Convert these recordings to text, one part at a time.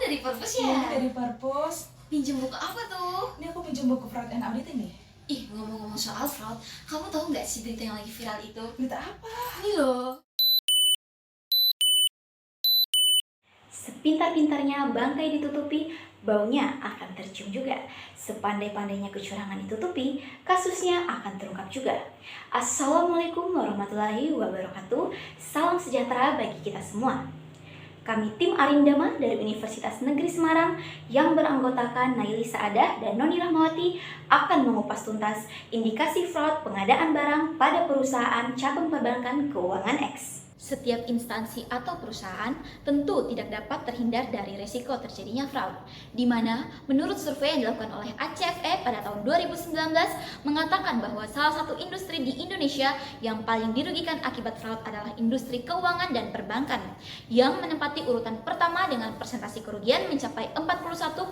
dari Purpose ya? Iya, dari Purpose. Pinjem buku apa tuh? Ini aku pinjam buku Fraud and Audit ini. Ih, ngomong-ngomong soal fraud, kamu tahu nggak sih berita yang lagi viral itu? Berita apa? Ini loh. Sepintar-pintarnya bangkai ditutupi, baunya akan tercium juga. Sepandai-pandainya kecurangan ditutupi, kasusnya akan terungkap juga. Assalamualaikum warahmatullahi wabarakatuh. Salam sejahtera bagi kita semua. Kami tim Arindama dari Universitas Negeri Semarang yang beranggotakan Naili Saadah dan Noni Rahmawati akan mengupas tuntas indikasi fraud pengadaan barang pada perusahaan cabang perbankan keuangan X. Setiap instansi atau perusahaan tentu tidak dapat terhindar dari resiko terjadinya fraud, di mana menurut survei yang dilakukan oleh ACFE pada tahun 2019 mengatakan bahwa salah satu industri di Indonesia yang paling dirugikan akibat fraud adalah industri keuangan dan perbankan, yang menempati urutan pertama dengan persentase kerugian mencapai 41,4%.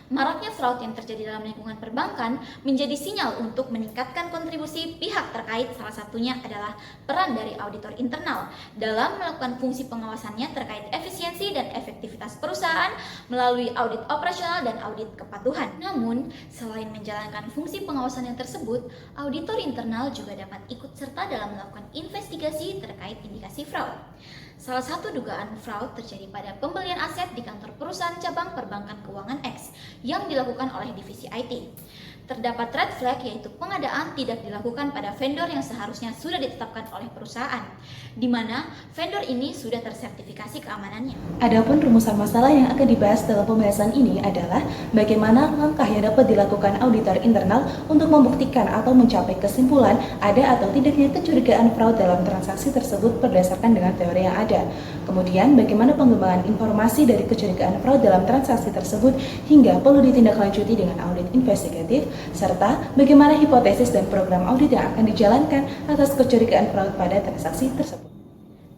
Maraknya fraud yang terjadi dalam lingkungan perbankan menjadi sinyal untuk meningkatkan kontribusi pihak terkait, salah satunya adalah peran dari auditor internal dalam melakukan fungsi pengawasannya terkait efisiensi dan efektivitas perusahaan melalui audit operasional dan audit kepatuhan. Namun, selain menjalankan fungsi pengawasannya tersebut, auditor internal juga dapat ikut serta dalam melakukan investigasi terkait indikasi fraud. Salah satu dugaan fraud terjadi pada pembelian aset di kantor perusahaan cabang perbankan keuangan X yang dilakukan oleh divisi IT. Terdapat red flag, yaitu pengadaan tidak dilakukan pada vendor yang seharusnya sudah ditetapkan oleh perusahaan, di mana vendor ini sudah tersertifikasi keamanannya. Adapun rumusan masalah yang akan dibahas dalam pembahasan ini adalah bagaimana langkah yang dapat dilakukan auditor internal untuk membuktikan atau mencapai kesimpulan ada atau tidaknya kecurigaan fraud dalam transaksi tersebut berdasarkan dengan teori yang ada. Kemudian, bagaimana pengembangan informasi dari kecurigaan fraud dalam transaksi tersebut hingga perlu ditindaklanjuti dengan audit investigatif, serta bagaimana hipotesis dan program audit yang akan dijalankan atas kecurigaan fraud pada transaksi tersebut.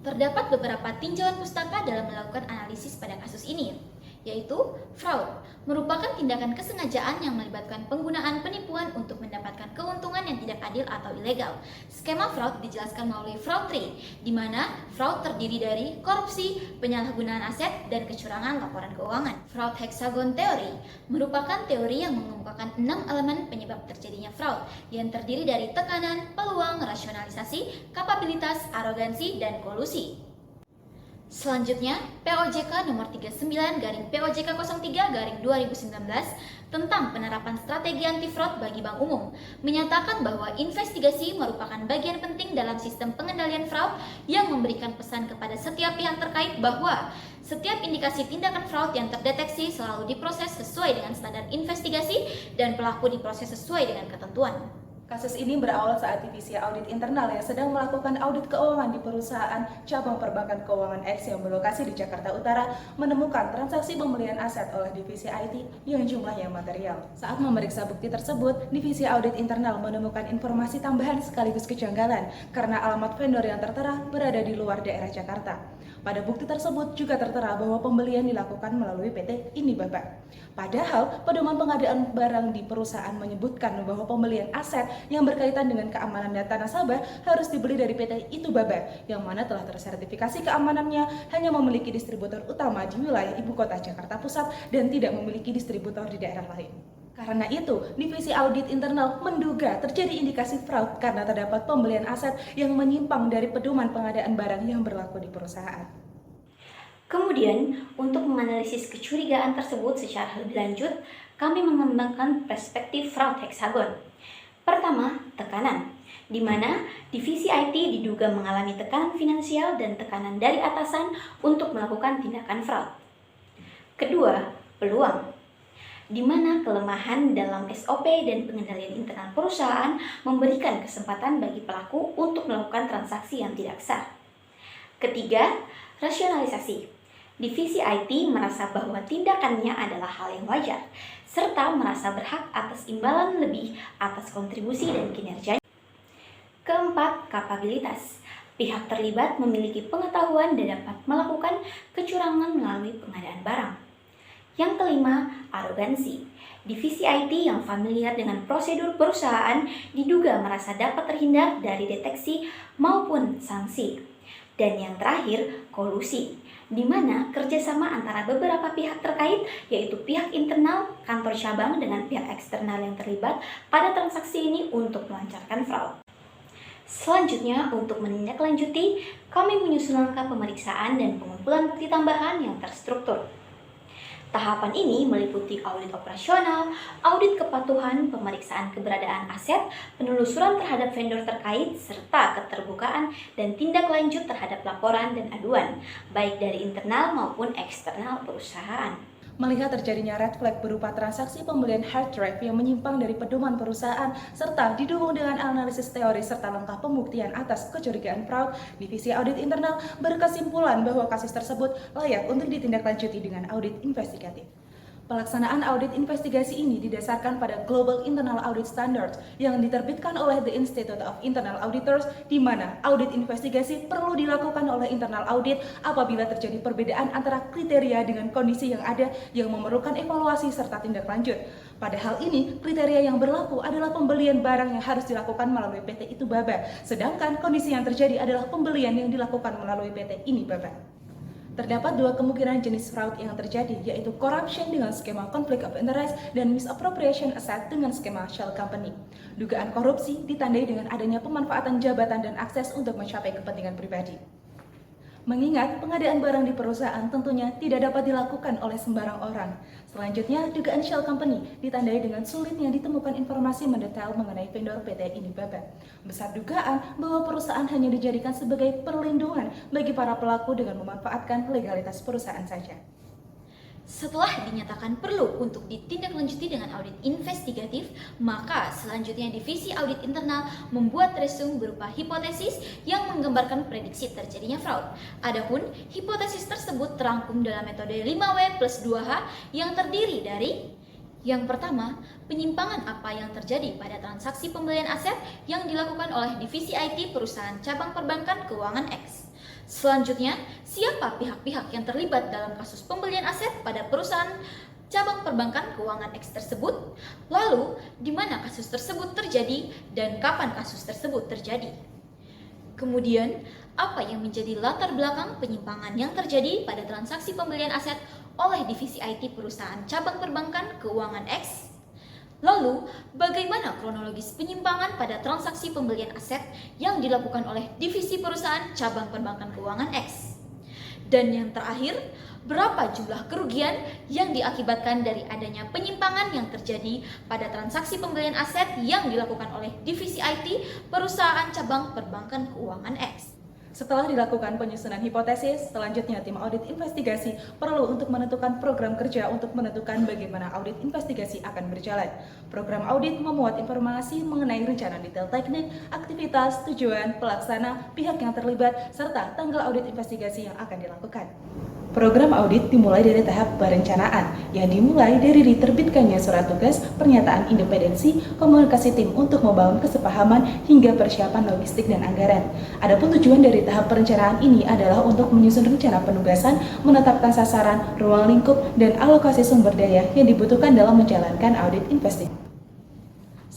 Terdapat beberapa tinjauan pustaka dalam melakukan analisis pada kasus ini, yaitu fraud merupakan tindakan kesengajaan yang melibatkan penggunaan penipuan untuk mendapatkan keuntungan yang tidak adil atau ilegal. Skema fraud dijelaskan melalui fraud tree, di mana fraud terdiri dari korupsi, penyalahgunaan aset, dan kecurangan laporan keuangan. Fraud hexagon theory merupakan teori yang mengemukakan 6 elemen penyebab terjadinya fraud, yang terdiri dari tekanan, peluang, rasionalisasi, kapabilitas, arogansi, dan kolusi. Selanjutnya, POJK nomor 39/POJK 03/2019 tentang penerapan strategi anti fraud bagi bank umum menyatakan bahwa investigasi merupakan bagian penting dalam sistem pengendalian fraud yang memberikan pesan kepada setiap pihak terkait bahwa setiap indikasi tindakan fraud yang terdeteksi selalu diproses sesuai dengan standar investigasi dan pelaku diproses sesuai dengan ketentuan. Kasus ini berawal saat divisi audit internal yang sedang melakukan audit keuangan di perusahaan cabang perbankan keuangan X yang berlokasi di Jakarta Utara menemukan transaksi pembelian aset oleh divisi IT yang jumlahnya material. Saat memeriksa bukti tersebut, divisi audit internal menemukan informasi tambahan sekaligus kejanggalan karena alamat vendor yang tertera berada di luar daerah Jakarta. Pada bukti tersebut juga tertera bahwa pembelian dilakukan melalui PT Indibaba. Padahal, pedoman pengadaan barang di perusahaan menyebutkan bahwa pembelian aset yang berkaitan dengan keamanan data nasabah harus dibeli dari PT Indibaba, yang mana telah tersertifikasi keamanannya hanya memiliki distributor utama di wilayah ibu kota Jakarta Pusat dan tidak memiliki distributor di daerah lain. Karena itu, divisi audit internal menduga terjadi indikasi fraud karena terdapat pembelian aset yang menyimpang dari pedoman pengadaan barang yang berlaku di perusahaan. Kemudian, untuk menganalisis kecurigaan tersebut secara lebih lanjut, kami mengembangkan perspektif fraud hexagon. Pertama, tekanan, di mana divisi IT diduga mengalami tekanan finansial dan tekanan dari atasan untuk melakukan tindakan fraud. Kedua, peluang, di mana kelemahan dalam SOP dan pengendalian internal perusahaan memberikan kesempatan bagi pelaku untuk melakukan transaksi yang tidak sah. Ketiga, rasionalisasi. Divisi IT merasa bahwa tindakannya adalah hal yang wajar, serta merasa berhak atas imbalan lebih atas kontribusi dan kinerja. Keempat, kapabilitas. Pihak terlibat memiliki pengetahuan dan dapat melakukan kecurangan melalui pengadaan barang. Yang kelima, arogansi. Divisi IT yang familiar dengan prosedur perusahaan diduga merasa dapat terhindar dari deteksi maupun sanksi. Dan yang terakhir, kolusi, di mana kerjasama antara beberapa pihak terkait, yaitu pihak internal, kantor cabang, dengan pihak eksternal yang terlibat pada transaksi ini untuk melancarkan fraud. Selanjutnya, untuk menindaklanjuti, kami menyusun langkah pemeriksaan dan pengumpulan bukti tambahan yang terstruktur. Tahapan ini meliputi audit operasional, audit kepatuhan, pemeriksaan keberadaan aset, penelusuran terhadap vendor terkait, serta keterbukaan dan tindak lanjut terhadap laporan dan aduan, baik dari internal maupun eksternal perusahaan. Melihat terjadinya red flag berupa transaksi pembelian hard drive yang menyimpang dari pedoman perusahaan serta didukung dengan analisis teori serta langkah pembuktian atas kecurigaan fraud, Divisi Audit Internal berkesimpulan bahwa kasus tersebut layak untuk ditindaklanjuti dengan audit investigatif. Pelaksanaan audit investigasi ini didasarkan pada Global Internal Audit Standards yang diterbitkan oleh The Institute of Internal Auditors, di mana audit investigasi perlu dilakukan oleh internal audit apabila terjadi perbedaan antara kriteria dengan kondisi yang ada yang memerlukan evaluasi serta tindak lanjut. Pada hal ini, kriteria yang berlaku adalah pembelian barang yang harus dilakukan melalui PT Itubaba, sedangkan kondisi yang terjadi adalah pembelian yang dilakukan melalui PT Inibaba. Terdapat dua kemungkinan jenis fraud yang terjadi, yaitu corruption dengan skema conflict of interest dan misappropriation asset dengan skema shell company. Dugaan korupsi ditandai dengan adanya pemanfaatan jabatan dan akses untuk mencapai kepentingan pribadi. Mengingat pengadaan barang di perusahaan tentunya tidak dapat dilakukan oleh sembarang orang. Selanjutnya, dugaan shell company ditandai dengan sulitnya ditemukan informasi mendetail mengenai vendor PT Inibaba. Besar dugaan bahwa perusahaan hanya dijadikan sebagai perlindungan bagi para pelaku dengan memanfaatkan legalitas perusahaan saja. Setelah dinyatakan perlu untuk ditindaklanjuti dengan audit investigatif, maka selanjutnya Divisi Audit Internal membuat resume berupa hipotesis yang menggambarkan prediksi terjadinya fraud. Adapun hipotesis tersebut terangkum dalam metode 5W+2H yang terdiri dari: yang pertama, penyimpangan apa yang terjadi pada transaksi pembelian aset yang dilakukan oleh Divisi IT perusahaan cabang perbankan keuangan X. Selanjutnya, siapa pihak-pihak yang terlibat dalam kasus pembelian aset pada perusahaan cabang perbankan keuangan X tersebut? Lalu, di mana kasus tersebut terjadi dan kapan kasus tersebut terjadi? Kemudian, apa yang menjadi latar belakang penyimpangan yang terjadi pada transaksi pembelian aset oleh Divisi IT perusahaan cabang perbankan keuangan X? Lalu, bagaimana kronologis penyimpangan pada transaksi pembelian aset yang dilakukan oleh Divisi Perusahaan Cabang Perbankan Keuangan X? Dan yang terakhir, berapa jumlah kerugian yang diakibatkan dari adanya penyimpangan yang terjadi pada transaksi pembelian aset yang dilakukan oleh Divisi IT Perusahaan Cabang Perbankan Keuangan X? Setelah dilakukan penyusunan hipotesis, selanjutnya tim audit investigasi perlu untuk menentukan program kerja untuk menentukan bagaimana audit investigasi akan berjalan. Program audit memuat informasi mengenai rencana detail teknik, aktivitas, tujuan, pelaksana, pihak yang terlibat, serta tanggal audit investigasi yang akan dilakukan. Program audit dimulai dari tahap perencanaan, yang dimulai dari diterbitkannya surat tugas, pernyataan independensi, komunikasi tim untuk membangun kesepahaman, hingga persiapan logistik dan anggaran. Adapun tujuan dari tahap perencanaan ini adalah untuk menyusun rencana penugasan, menetapkan sasaran, ruang lingkup, dan alokasi sumber daya yang dibutuhkan dalam menjalankan audit investigasi.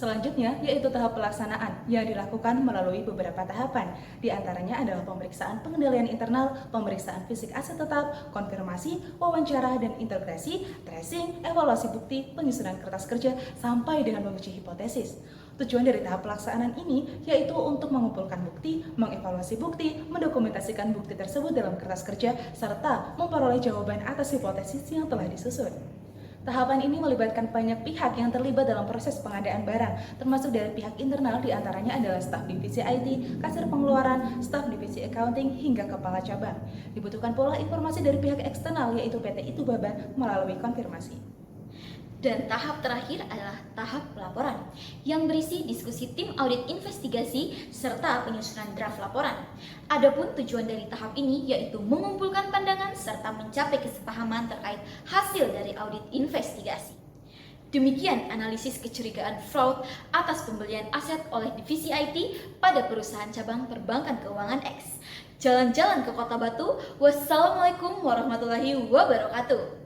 Selanjutnya, yaitu tahap pelaksanaan yang dilakukan melalui beberapa tahapan. Di antaranya adalah pemeriksaan pengendalian internal, pemeriksaan fisik aset tetap, konfirmasi, wawancara dan integrasi, tracing, evaluasi bukti, penyusunan kertas kerja, sampai dengan menguji hipotesis. Tujuan dari tahap pelaksanaan ini yaitu untuk mengumpulkan bukti, mengevaluasi bukti, mendokumentasikan bukti tersebut dalam kertas kerja, serta memperoleh jawaban atas hipotesis yang telah disusun. Tahapan ini melibatkan banyak pihak yang terlibat dalam proses pengadaan barang, termasuk dari pihak internal, diantaranya adalah staf divisi IT, kasir pengeluaran, staf divisi accounting, hingga kepala cabang. Dibutuhkan pula informasi dari pihak eksternal, yaitu PT Itubaba melalui konfirmasi. Dan tahap terakhir adalah tahap pelaporan yang berisi diskusi tim audit investigasi serta penyusunan draft laporan. Adapun tujuan dari tahap ini yaitu mengumpulkan pandangan serta mencapai kesepahaman terkait hasil dari audit investigasi. Demikian analisis kecurigaan fraud atas pembelian aset oleh Divisi IT pada perusahaan cabang perbankan keuangan X. Jalan-jalan ke Kota Batu. Wassalamualaikum warahmatullahi wabarakatuh.